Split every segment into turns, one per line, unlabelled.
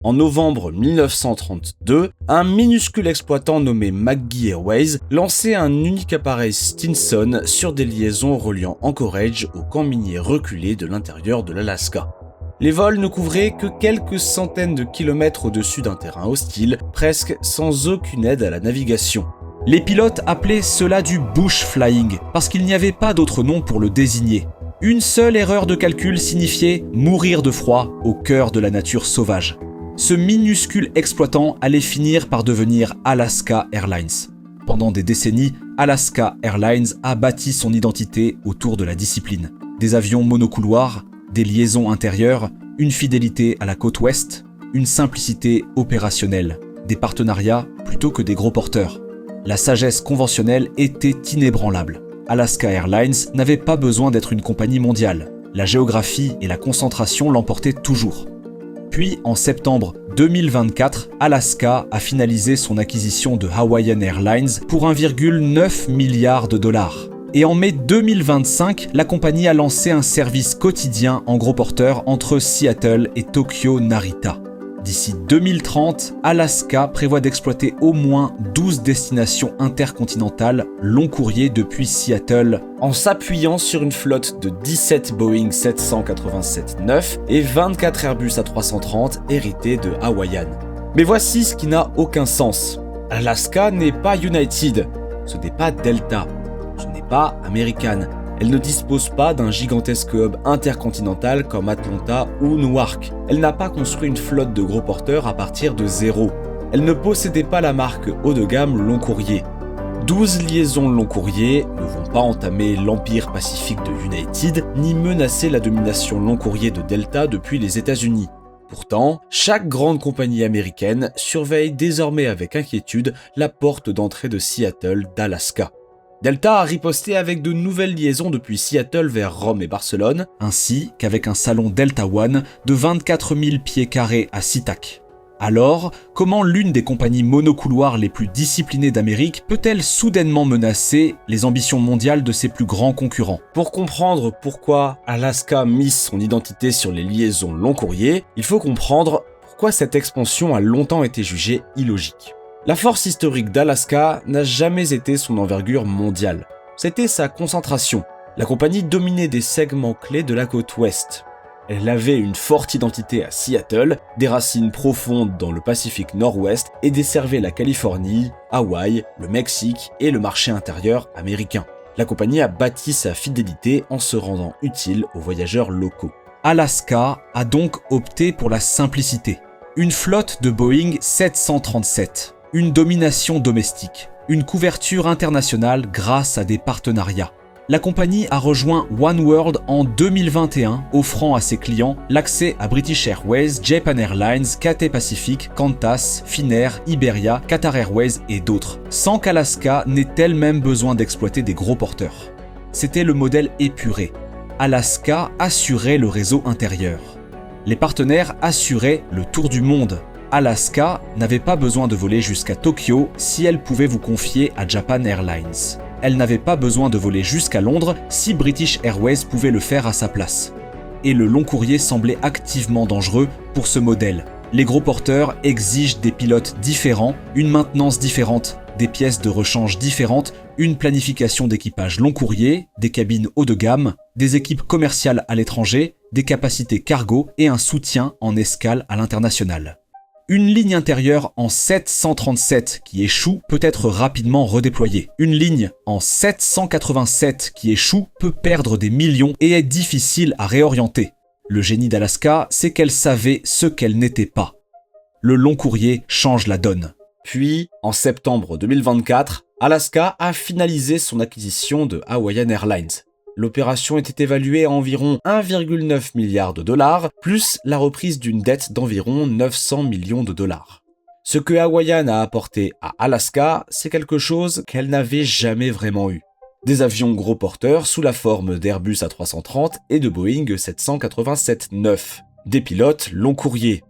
En novembre 1932, un minuscule exploitant nommé McGee Airways lançait un unique appareil Stinson sur des liaisons reliant Anchorage au camp minier reculé de l'intérieur de l'Alaska. Les vols ne couvraient que quelques centaines de kilomètres au-dessus d'un terrain hostile, presque sans aucune aide à la navigation. Les pilotes appelaient cela du bush flying, parce qu'il n'y avait pas d'autre nom pour le désigner. Une seule erreur de calcul signifiait mourir de froid au cœur de la nature sauvage. Ce minuscule exploitant allait finir par devenir Alaska Airlines. Pendant des décennies, Alaska Airlines a bâti son identité autour de la discipline. Des avions monocouloirs, des liaisons intérieures, une fidélité à la côte ouest, une simplicité opérationnelle, des partenariats plutôt que des gros porteurs. La sagesse conventionnelle était inébranlable. Alaska Airlines n'avait pas besoin d'être une compagnie mondiale. La géographie et la concentration l'emportaient toujours. Puis, en septembre 2024, Alaska a finalisé son acquisition de Hawaiian Airlines pour 1,9 milliard de dollars. Et en mai 2025, la compagnie a lancé un service quotidien en gros porteur entre Seattle et Tokyo Narita. D'ici 2030, Alaska prévoit d'exploiter au moins 12 destinations intercontinentales long courrier depuis Seattle, en s'appuyant sur une flotte de 17 Boeing 787-9 et 24 Airbus A330 hérités de Hawaiian. Mais voici ce qui n'a aucun sens. Alaska n'est pas United, ce n'est pas Delta, ce n'est pas American. Elle ne dispose pas d'un gigantesque hub intercontinental comme Atlanta ou Newark. Elle n'a pas construit une flotte de gros porteurs à partir de zéro. Elle ne possédait pas la marque haut de gamme long courrier. 12 liaisons long courrier ne vont pas entamer l'empire pacifique de United, ni menacer la domination long courrier de Delta depuis les États-Unis. Pourtant, chaque grande compagnie américaine surveille désormais avec inquiétude la porte d'entrée de Seattle d'Alaska. Delta a riposté avec de nouvelles liaisons depuis Seattle vers Rome et Barcelone, ainsi qu'avec un salon Delta One de 24 000 pieds carrés à SeaTac. Alors, comment l'une des compagnies monocouloirs les plus disciplinées d'Amérique peut-elle soudainement menacer les ambitions mondiales de ses plus grands concurrents ? Pour comprendre pourquoi Alaska mise son identité sur les liaisons long courrier, il faut comprendre pourquoi cette expansion a longtemps été jugée illogique. La force historique d'Alaska n'a jamais été son envergure mondiale. C'était sa concentration. La compagnie dominait des segments clés de la côte ouest. Elle avait une forte identité à Seattle, des racines profondes dans le Pacifique Nord-Ouest et desservait la Californie, Hawaï, le Mexique et le marché intérieur américain. La compagnie a bâti sa fidélité en se rendant utile aux voyageurs locaux. Alaska a donc opté pour la simplicité. Une flotte de Boeing 737. Une domination domestique, une couverture internationale grâce à des partenariats. La compagnie a rejoint Oneworld en 2021, offrant à ses clients l'accès à British Airways, Japan Airlines, Cathay Pacific, Qantas, Finnair, Iberia, Qatar Airways et d'autres, sans qu'Alaska n'ait elle-même besoin d'exploiter des gros porteurs. C'était le modèle épuré. Alaska assurait le réseau intérieur. Les partenaires assuraient le tour du monde. Alaska n'avait pas besoin de voler jusqu'à Tokyo si elle pouvait vous confier à Japan Airlines. Elle n'avait pas besoin de voler jusqu'à Londres si British Airways pouvait le faire à sa place. Et le long courrier semblait activement dangereux pour ce modèle. Les gros porteurs exigent des pilotes différents, une maintenance différente, des pièces de rechange différentes, une planification d'équipage long courrier, des cabines haut de gamme, des équipes commerciales à l'étranger, des capacités cargo et un soutien en escale à l'international. Une ligne intérieure en 737 qui échoue peut être rapidement redéployée. Une ligne en 787 qui échoue peut perdre des millions et est difficile à réorienter. Le génie d'Alaska, c'est qu'elle savait ce qu'elle n'était pas. Le long courrier change la donne. Puis, en septembre 2024, Alaska a finalisé son acquisition de Hawaiian Airlines. L'opération était évaluée à environ 1,9 milliard de dollars, plus la reprise d'une dette d'environ 900 millions de dollars. Ce que Hawaiian a apporté à Alaska, c'est quelque chose qu'elle n'avait jamais vraiment eu. Des avions gros porteurs sous la forme d'Airbus A330 et de Boeing 787-9. Des pilotes long courrier.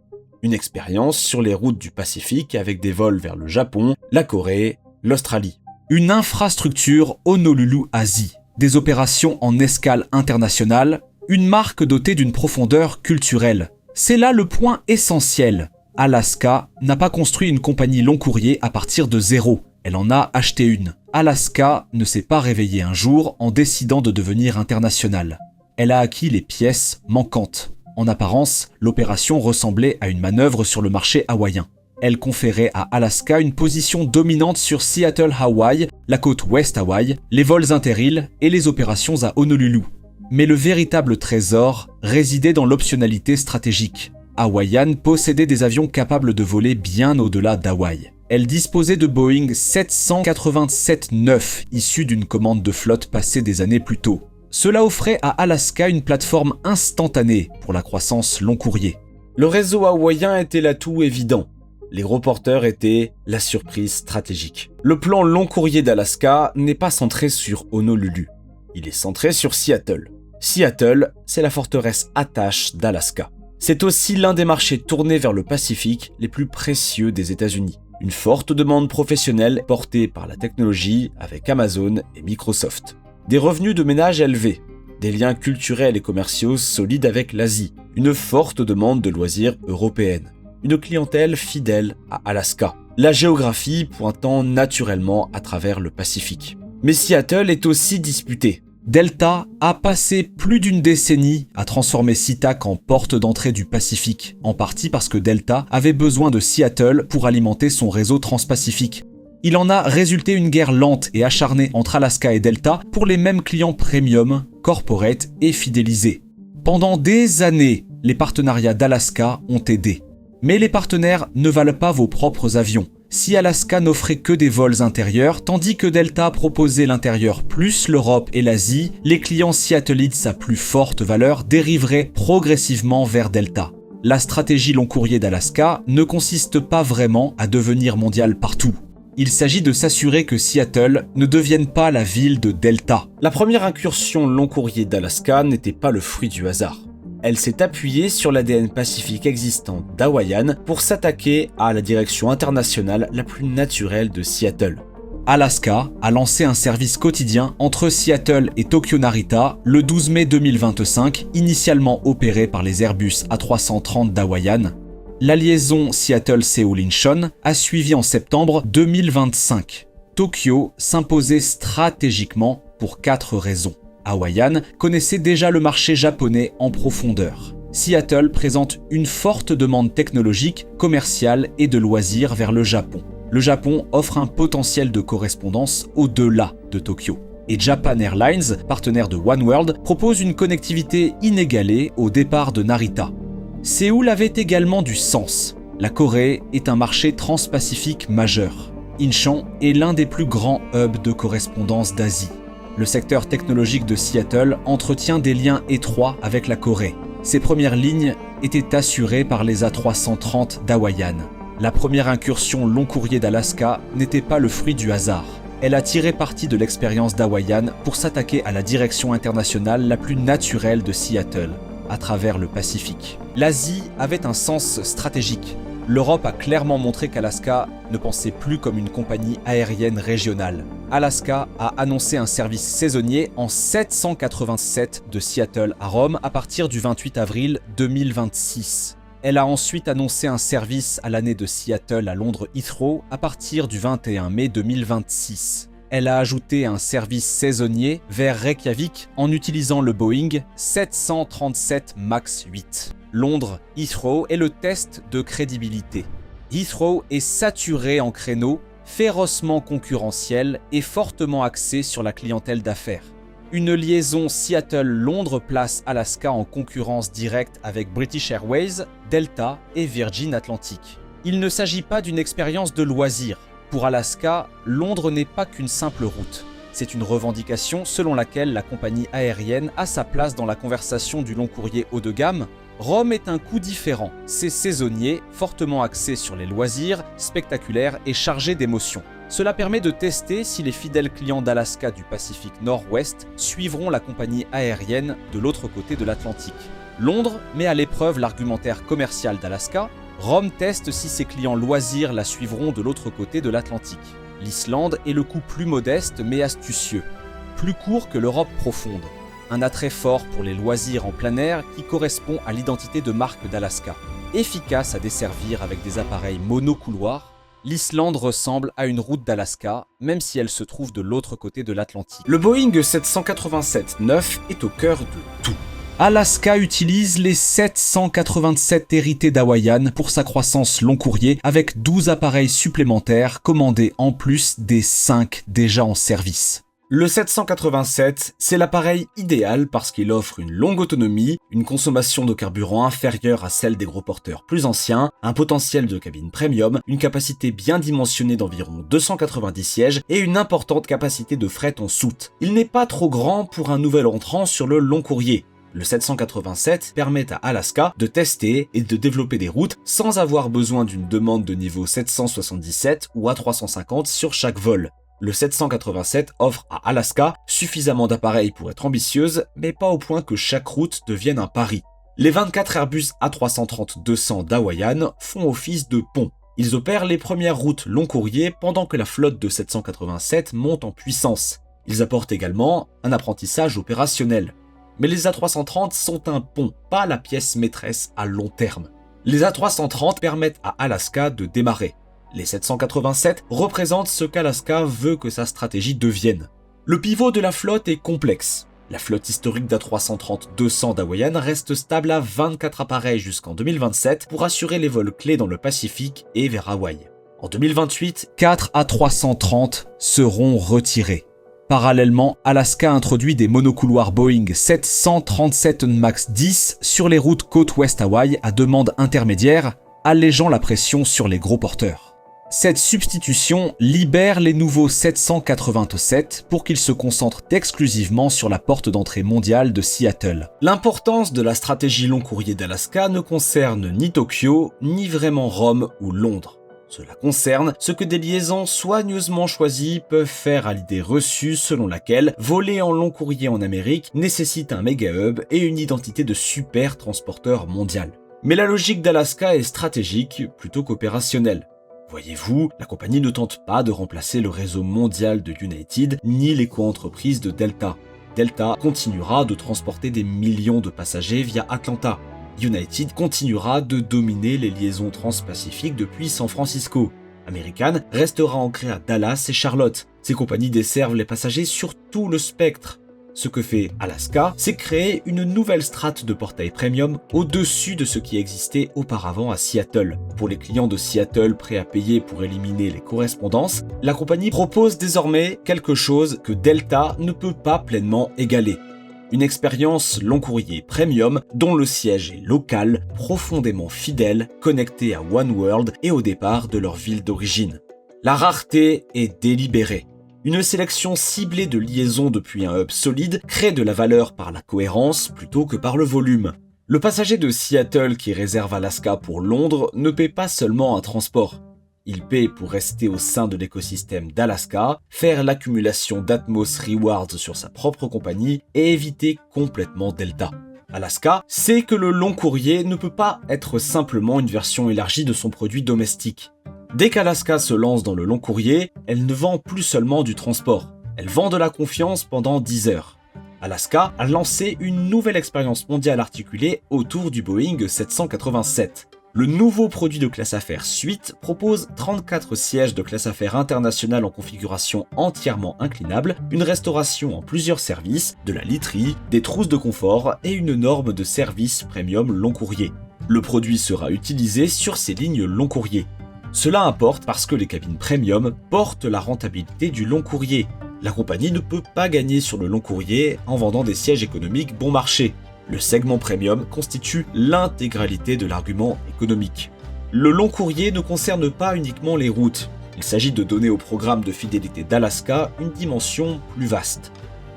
Une expérience sur les routes du Pacifique avec des vols vers le Japon, la Corée, l'Australie. Une infrastructure Honolulu Asie. Des opérations en escale internationale, une marque dotée d'une profondeur culturelle. C'est là le point essentiel. Alaska n'a pas construit une compagnie long courrier à partir de zéro. Elle en a acheté une. Alaska ne s'est pas réveillée un jour en décidant de devenir internationale. Elle a acquis les pièces manquantes. En apparence, l'opération ressemblait à une manœuvre sur le marché hawaïen. Elle conférait à Alaska une position dominante sur Seattle, Hawaï, la côte ouest Hawaï, les vols inter-îles et les opérations à Honolulu. Mais le véritable trésor résidait dans l'optionnalité stratégique. Hawaiian possédait des avions capables de voler bien au-delà d'Hawaï. Elle disposait de Boeing 787-9, issus d'une commande de flotte passée des années plus tôt. Cela offrait à Alaska une plateforme instantanée pour la croissance long courrier. Le réseau hawaïen était l'atout évident. Les gros porteurs étaient la surprise stratégique. Le plan long courrier d'Alaska n'est pas centré sur Honolulu. Il est centré sur Seattle. Seattle, c'est la forteresse attache d'Alaska. C'est aussi l'un des marchés tournés vers le Pacifique les plus précieux des États-Unis. Une forte demande professionnelle portée par la technologie avec Amazon et Microsoft. Des revenus de ménage élevés, des liens culturels et commerciaux solides avec l'Asie, une forte demande de loisirs européenne, une clientèle fidèle à Alaska, la géographie pointant naturellement à travers le Pacifique. Mais Seattle est aussi disputée. Delta a passé plus d'une décennie à transformer SeaTac en porte d'entrée du Pacifique, en partie parce que Delta avait besoin de Seattle pour alimenter son réseau transpacifique. Il en a résulté une guerre lente et acharnée entre Alaska et Delta pour les mêmes clients premium, corporate et fidélisés. Pendant des années, les partenariats d'Alaska ont aidé. Mais les partenaires ne valent pas vos propres avions. Si Alaska n'offrait que des vols intérieurs, tandis que Delta proposait l'intérieur plus l'Europe et l'Asie, les clients seattleites à plus forte valeur dériveraient progressivement vers Delta. La stratégie long courrier d'Alaska ne consiste pas vraiment à devenir mondial partout. Il s'agit de s'assurer que Seattle ne devienne pas la ville de Delta. La première incursion long courrier d'Alaska n'était pas le fruit du hasard. Elle s'est appuyée sur l'ADN pacifique existant d'Hawaiian pour s'attaquer à la direction internationale la plus naturelle de Seattle. Alaska a lancé un service quotidien entre Seattle et Tokyo Narita le 12 mai 2025, initialement opéré par les Airbus A330 d'Hawaiian. La liaison Seattle-Séoul-Incheon a suivi en septembre 2025. Tokyo s'imposait stratégiquement pour 4 raisons. Hawaiian connaissait déjà le marché japonais en profondeur. Seattle présente une forte demande technologique, commerciale et de loisirs vers le Japon. Le Japon offre un potentiel de correspondance au-delà de Tokyo. Et Japan Airlines, partenaire de Oneworld, propose une connectivité inégalée au départ de Narita. Séoul avait également du sens. La Corée est un marché transpacifique majeur. Incheon est l'un des plus grands hubs de correspondance d'Asie. Le secteur technologique de Seattle entretient des liens étroits avec la Corée. Ses premières lignes étaient assurées par les A330 d'Hawaiian. La première incursion long courrier d'Alaska n'était pas le fruit du hasard. Elle a tiré parti de l'expérience d'Hawaiian pour s'attaquer à la direction internationale la plus naturelle de Seattle, à travers le Pacifique. L'Asie avait un sens stratégique. L'Europe a clairement montré qu'Alaska ne pensait plus comme une compagnie aérienne régionale. Alaska a annoncé un service saisonnier en 787 de Seattle à Rome à partir du 28 avril 2026. Elle a ensuite annoncé un service à l'année de Seattle à Londres Heathrow à partir du 21 mai 2026. Elle a ajouté un service saisonnier vers Reykjavik en utilisant le Boeing 737 MAX 8. Londres Heathrow est le test de crédibilité. Heathrow est saturé en créneaux, férocement concurrentiel et fortement axé sur la clientèle d'affaires. Une liaison Seattle-Londres place Alaska en concurrence directe avec British Airways, Delta et Virgin Atlantic. Il ne s'agit pas d'une expérience de loisir. Pour Alaska, Londres n'est pas qu'une simple route. C'est une revendication selon laquelle la compagnie aérienne a sa place dans la conversation du long courrier haut de gamme. Rome est un coup différent. C'est saisonnier, fortement axé sur les loisirs, spectaculaire et chargé d'émotions. Cela permet de tester si les fidèles clients d'Alaska du Pacifique Nord-Ouest suivront la compagnie aérienne de l'autre côté de l'Atlantique. Londres met à l'épreuve l'argumentaire commercial d'Alaska. Rome teste si ses clients loisirs la suivront de l'autre côté de l'Atlantique. L'Islande est le coup plus modeste mais astucieux, plus court que l'Europe profonde. Un attrait fort pour les loisirs en plein air qui correspond à l'identité de marque d'Alaska. efficace à desservir avec des appareils monocouloirs, l'Islande ressemble à une route d'Alaska, même si elle se trouve de l'autre côté de l'Atlantique. Le Boeing 787-9 est au cœur de tout. Alaska utilise les 787 hérités d'Hawaïan pour sa croissance long courrier avec 12 appareils supplémentaires commandés en plus des 5 déjà en service. Le 787, c'est l'appareil idéal parce qu'il offre une longue autonomie, une consommation de carburant inférieure à celle des gros porteurs plus anciens, un potentiel de cabine premium, une capacité bien dimensionnée d'environ 290 sièges et une importante capacité de fret en soute. Il n'est pas trop grand pour un nouvel entrant sur le long courrier. Le 787 permet à Alaska de tester et de développer des routes sans avoir besoin d'une demande de niveau 777 ou A350 sur chaque vol. Le 787 offre à Alaska suffisamment d'appareils pour être ambitieuse, mais pas au point que chaque route devienne un pari. Les 24 Airbus A330-200 d'Hawaïan font office de pont. Ils opèrent les premières routes long courrier pendant que la flotte de 787 monte en puissance. Ils apportent également un apprentissage opérationnel. Mais les A330 sont un pont, pas la pièce maîtresse à long terme. Les A330 permettent à Alaska de démarrer. Les 787 représentent ce qu'Alaska veut que sa stratégie devienne. Le pivot de la flotte est complexe. La flotte historique d'A330-200 d'Hawaïan reste stable à 24 appareils jusqu'en 2027 pour assurer les vols clés dans le Pacifique et vers Hawaï. En 2028, 4 A330 seront retirés. Parallèlement, Alaska introduit des monocouloirs Boeing 737 MAX 10 sur les routes côte ouest Hawaï à demande intermédiaire, allégeant la pression sur les gros porteurs. Cette substitution libère les nouveaux 787 pour qu'ils se concentrent exclusivement sur la porte d'entrée mondiale de Seattle. L'importance de la stratégie long courrier d'Alaska ne concerne ni Tokyo, ni vraiment Rome ou Londres. Cela concerne ce que des liaisons soigneusement choisies peuvent faire à l'idée reçue selon laquelle voler en long courrier en Amérique nécessite un méga hub et une identité de super transporteur mondial. Mais la logique d'Alaska est stratégique plutôt qu'opérationnelle. Voyez-vous, la compagnie ne tente pas de remplacer le réseau mondial de United ni les co-entreprises de Delta. Delta continuera de transporter des millions de passagers via Atlanta. United continuera de dominer les liaisons transpacifiques depuis San Francisco. American restera ancré à Dallas et Charlotte. Ces compagnies desservent les passagers sur tout le spectre. Ce que fait Alaska, c'est créer une nouvelle strate de portail premium au-dessus de ce qui existait auparavant à Seattle. Pour les clients de Seattle prêts à payer pour éliminer les correspondances, la compagnie propose désormais quelque chose que Delta ne peut pas pleinement égaler. Une expérience long courrier premium dont le siège est local, profondément fidèle, connecté à One World et au départ de leur ville d'origine. La rareté est délibérée. Une sélection ciblée de liaisons depuis un hub solide crée de la valeur par la cohérence plutôt que par le volume. Le passager de Seattle qui réserve Alaska pour Londres ne paie pas seulement un transport. Il paie pour rester au sein de l'écosystème d'Alaska, faire l'accumulation d'Atmos Rewards sur sa propre compagnie et éviter complètement Delta. Alaska sait que le long courrier ne peut pas être simplement une version élargie de son produit domestique. Dès qu'Alaska se lance dans le long courrier, elle ne vend plus seulement du transport, elle vend de la confiance pendant 10 heures. Alaska a lancé une nouvelle expérience mondiale articulée autour du Boeing 787. Le nouveau produit de classe affaires Suite propose 34 sièges de classe affaires internationale en configuration entièrement inclinable, une restauration en plusieurs services, de la literie, des trousses de confort et une norme de service premium long courrier. Le produit sera utilisé sur ces lignes long courrier. Cela importe parce que les cabines premium portent la rentabilité du long courrier. La compagnie ne peut pas gagner sur le long courrier en vendant des sièges économiques bon marché. Le segment premium constitue l'intégralité de l'argument économique. Le long courrier ne concerne pas uniquement les routes. Il s'agit de donner au programme de fidélité d'Alaska une dimension plus vaste.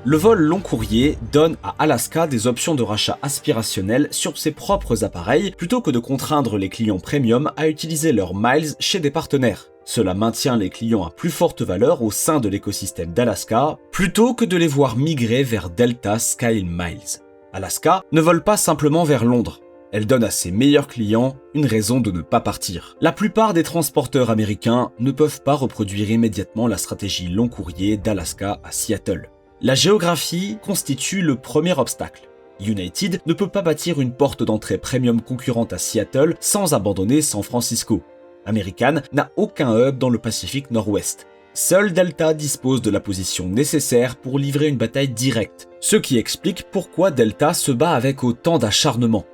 Le vol long courrier donne à Alaska des options de rachat aspirationnelles sur ses propres appareils plutôt que de contraindre les clients premium à utiliser leurs miles chez des partenaires. Cela maintient les clients à plus forte valeur au sein de l'écosystème d'Alaska plutôt que de les voir migrer vers Delta SkyMiles. Alaska ne vole pas simplement vers Londres. Elle donne à ses meilleurs clients une raison de ne pas partir. La plupart des transporteurs américains ne peuvent pas reproduire immédiatement la stratégie long courrier d'Alaska à Seattle. La géographie constitue le premier obstacle. United ne peut pas bâtir une porte d'entrée premium concurrente à Seattle sans abandonner San Francisco. American n'a aucun hub dans le Pacifique Nord-Ouest. Seul Delta dispose de la position nécessaire pour livrer une bataille directe, ce qui explique pourquoi Delta se bat avec autant d'acharnement.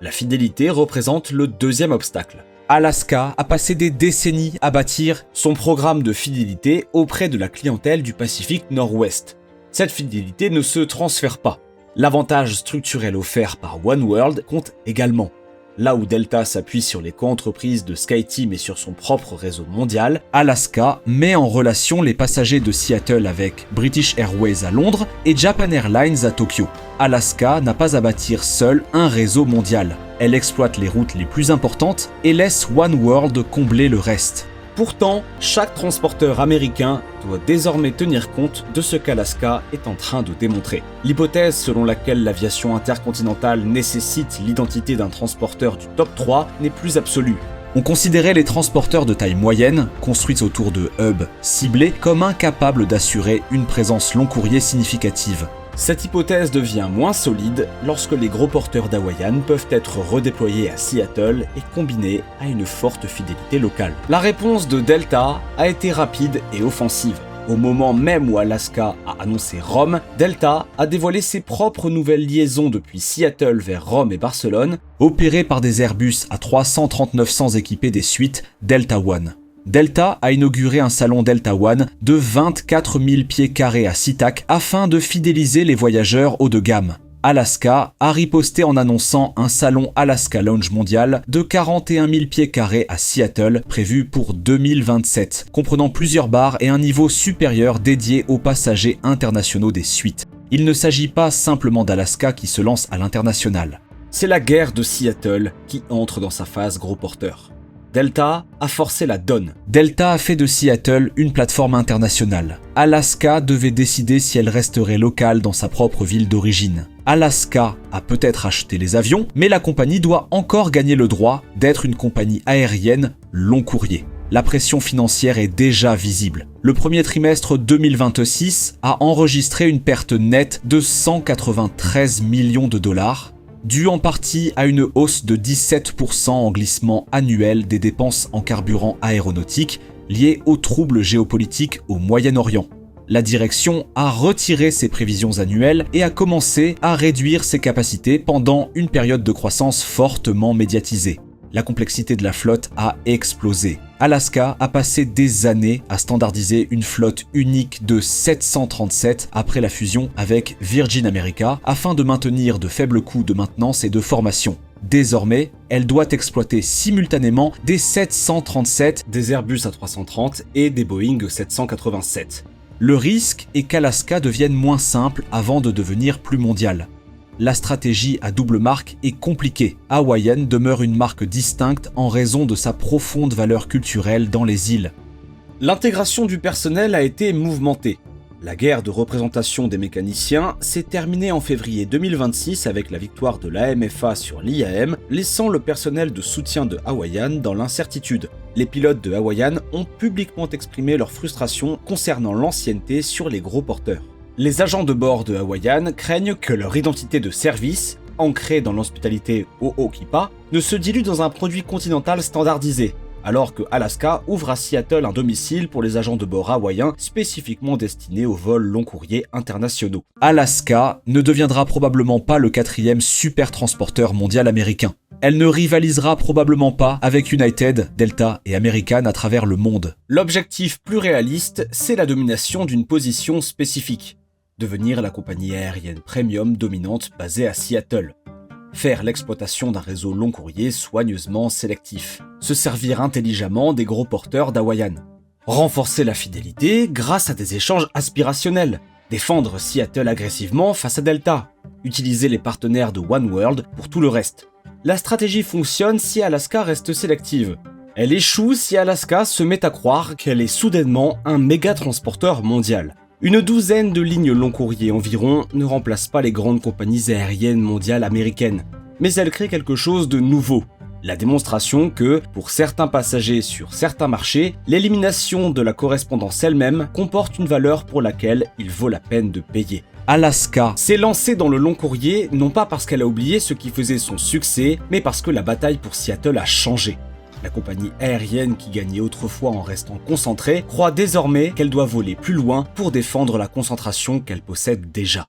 La fidélité représente le deuxième obstacle. Alaska a passé des décennies à bâtir son programme de fidélité auprès de la clientèle du Pacifique Nord-Ouest. Cette fidélité ne se transfère pas. L'avantage structurel offert par OneWorld compte également. Là où Delta s'appuie sur les co-entreprises de SkyTeam et sur son propre réseau mondial, Alaska met en relation les passagers de Seattle avec British Airways à Londres et Japan Airlines à Tokyo. Alaska n'a pas à bâtir seule un réseau mondial. Elle exploite les routes les plus importantes et laisse OneWorld combler le reste. Pourtant, chaque transporteur américain doit désormais tenir compte de ce qu'Alaska est en train de démontrer. L'hypothèse selon laquelle l'aviation intercontinentale nécessite l'identité d'un transporteur du top 3 n'est plus absolue. On considérait les transporteurs de taille moyenne, construits autour de hubs ciblés, comme incapables d'assurer une présence long courrier significative. Cette hypothèse devient moins solide lorsque les gros porteurs d'Hawaïan peuvent être redéployés à Seattle et combinés à une forte fidélité locale. La réponse de Delta a été rapide et offensive. Au moment même où Alaska a annoncé Rome, Delta a dévoilé ses propres nouvelles liaisons depuis Seattle vers Rome et Barcelone, opérées par des Airbus A330-900 équipés des suites Delta One. Delta a inauguré un salon Delta One de 24 000 pieds carrés à SeaTac afin de fidéliser les voyageurs haut de gamme. Alaska a riposté en annonçant un salon Alaska Lounge mondial de 41 000 pieds carrés à Seattle prévu pour 2027, comprenant plusieurs bars et un niveau supérieur dédié aux passagers internationaux des suites. Il ne s'agit pas simplement d'Alaska qui se lance à l'international. C'est la guerre de Seattle qui entre dans sa phase gros porteur. Delta a forcé la donne. Delta a fait de Seattle une plateforme internationale. Alaska devait décider si elle resterait locale dans sa propre ville d'origine. Alaska a peut-être acheté les avions, mais la compagnie doit encore gagner le droit d'être une compagnie aérienne long courrier. La pression financière est déjà visible. Le premier trimestre 2026 a enregistré une perte nette de 193 millions de dollars, dû en partie à une hausse de 17% en glissement annuel des dépenses en carburant aéronautique liées aux troubles géopolitiques au Moyen-Orient. La direction a retiré ses prévisions annuelles et a commencé à réduire ses capacités pendant une période de croissance fortement médiatisée. La complexité de la flotte a explosé. Alaska a passé des années à standardiser une flotte unique de 737 après la fusion avec Virgin America afin de maintenir de faibles coûts de maintenance et de formation. Désormais, elle doit exploiter simultanément des 737, des Airbus A330 et des Boeing 787. Le risque est qu'Alaska devienne moins simple avant de devenir plus mondiale. La stratégie à double marque est compliquée. Hawaiian demeure une marque distincte en raison de sa profonde valeur culturelle dans les îles. L'intégration du personnel a été mouvementée. La guerre de représentation des mécaniciens s'est terminée en février 2026 avec la victoire de l'AMFA sur l'IAM, laissant le personnel de soutien de Hawaiian dans l'incertitude. Les pilotes de Hawaiian ont publiquement exprimé leur frustration concernant l'ancienneté sur les gros porteurs. Les agents de bord de Hawaiian craignent que leur identité de service, ancrée dans l'hospitalité Ho'okipa, ne se dilue dans un produit continental standardisé, alors que Alaska ouvre à Seattle un domicile pour les agents de bord hawaïens spécifiquement destinés aux vols long courriers internationaux. Alaska ne deviendra probablement pas le 4e supertransporteur mondial américain. Elle ne rivalisera probablement pas avec United, Delta et American à travers le monde. L'objectif plus réaliste, c'est la domination d'une position spécifique. Devenir la compagnie aérienne premium dominante basée à Seattle. Faire l'exploitation d'un réseau long courrier soigneusement sélectif. Se servir intelligemment des gros porteurs d'Hawaiian. Renforcer la fidélité grâce à des échanges aspirationnels. Défendre Seattle agressivement face à Delta. Utiliser les partenaires de OneWorld pour tout le reste. La stratégie fonctionne si Alaska reste sélective. Elle échoue si Alaska se met à croire qu'elle est soudainement un méga transporteur mondial. Une douzaine de lignes long courrier environ ne remplacent pas les grandes compagnies aériennes mondiales américaines, mais elles créent quelque chose de nouveau. La démonstration que, pour certains passagers sur certains marchés, l'élimination de la correspondance elle-même comporte une valeur pour laquelle il vaut la peine de payer. Alaska s'est lancée dans le long courrier non pas parce qu'elle a oublié ce qui faisait son succès, mais parce que la bataille pour Seattle a changé. La compagnie aérienne qui gagnait autrefois en restant concentrée croit désormais qu'elle doit voler plus loin pour défendre la concentration qu'elle possède déjà.